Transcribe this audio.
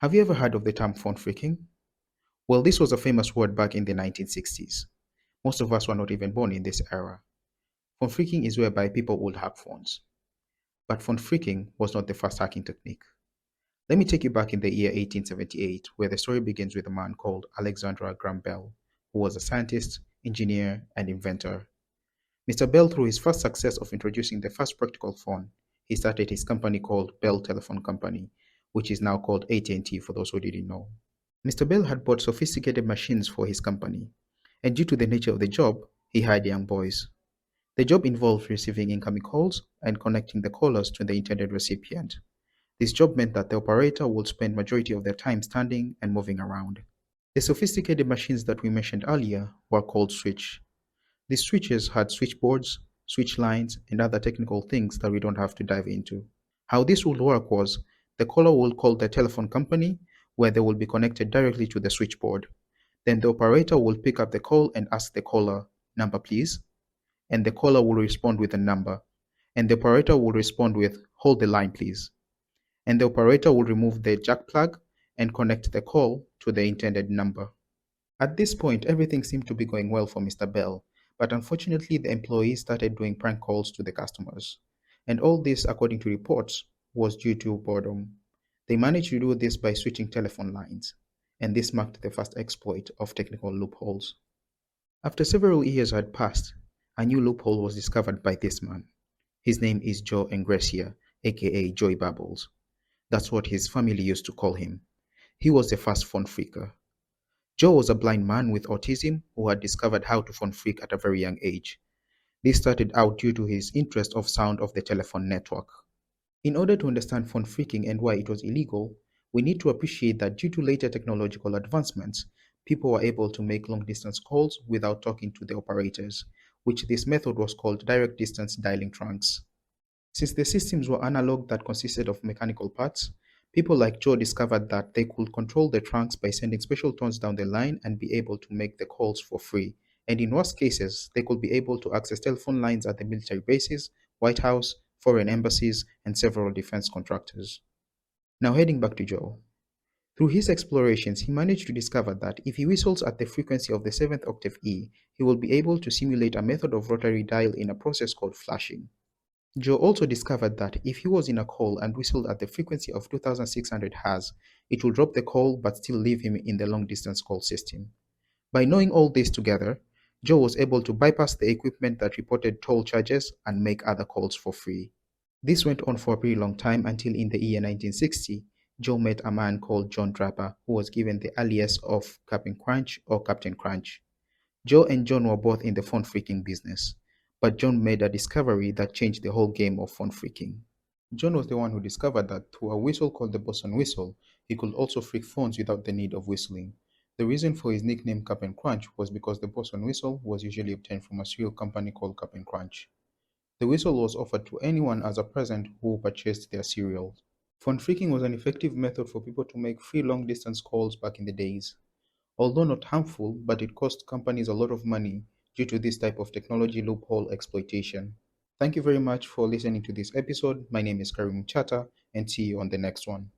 Have you ever heard of the term phone phreaking? Well, this was a famous word back in the 1960s. Most of us were not even born in this era. Phone phreaking is whereby people would hack phones. But phone phreaking was not the first hacking technique. Let me take you back in the year 1878, where the story begins with a man called Alexander Graham Bell, who was a scientist, engineer, and inventor. Mr. Bell, through his first success of introducing the first practical phone, he started his company called Bell Telephone Company, which is now called AT&T for those who didn't know. Mr. Bell had bought sophisticated machines for his company, and due to the nature of the job, he hired young boys. The job involved receiving incoming calls and connecting the callers to the intended recipient. This job meant that the operator would spend majority of their time standing and moving around. The sophisticated machines that we mentioned earlier were called switch. These switches had switchboards, switch lines, and other technical things that we don't have to dive into. How this would work was the caller will call the telephone company, where they will be connected directly to the switchboard. Then the operator will pick up the call and ask the caller, "Number please," and the caller will respond with a number, and the operator will respond with, "Hold the line please," and the operator will remove the jack plug and connect the call to the intended number. At this point, everything seemed to be going well for Mr. Bell, but unfortunately the employees started doing prank calls to the customers. And all this, according to reports, was due to boredom. They managed to do this by switching telephone lines, and this marked the first exploit of technical loopholes. After several years had passed, a new loophole was discovered by this man. His name is Joe Engresia, aka Joey Bubbles. That's what his family used to call him. He was the first phone phreaker. Joe was a blind man with autism who had discovered how to phone phreak at a very young age. This started out due to his interest of sound of the telephone network. In order to understand phone phreaking and why it was illegal, we need to appreciate that due to later technological advancements, people were able to make long-distance calls without talking to the operators, which this method was called direct distance dialing trunks. Since the systems were analog that consisted of mechanical parts, people like Joe discovered that they could control the trunks by sending special tones down the line and be able to make the calls for free. And in worst cases, they could be able to access telephone lines at the military bases, White House, foreign embassies, and several defense contractors. Now heading back to Joe. Through his explorations, he managed to discover that if he whistles at the frequency of the 7th octave E, he will be able to simulate a method of rotary dial in a process called flashing. Joe also discovered that if he was in a call and whistled at the frequency of 2600 Hz, it will drop the call but still leave him in the long-distance call system. By knowing all this together, Joe was able to bypass the equipment that reported toll charges and make other calls for free. This went on for a pretty long time until in the year 1960, Joe met a man called John Draper, who was given the alias of Captain Crunch or Captain Crunch. Joe and John were both in the phone phreaking business, but John made a discovery that changed the whole game of phone phreaking. John was the one who discovered that through a whistle called the boson whistle, he could also phreak phones without the need of whistling. The reason for his nickname Cap'n Crunch was because the boson whistle was usually obtained from a cereal company called Cap'n Crunch. The whistle was offered to anyone as a present who purchased their cereal. Phone phreaking was an effective method for people to make free long-distance calls back in the days. Although not harmful, but it cost companies a lot of money due to this type of technology loophole exploitation. Thank you very much for listening to this episode. My name is Karim Chata, and see you on the next one.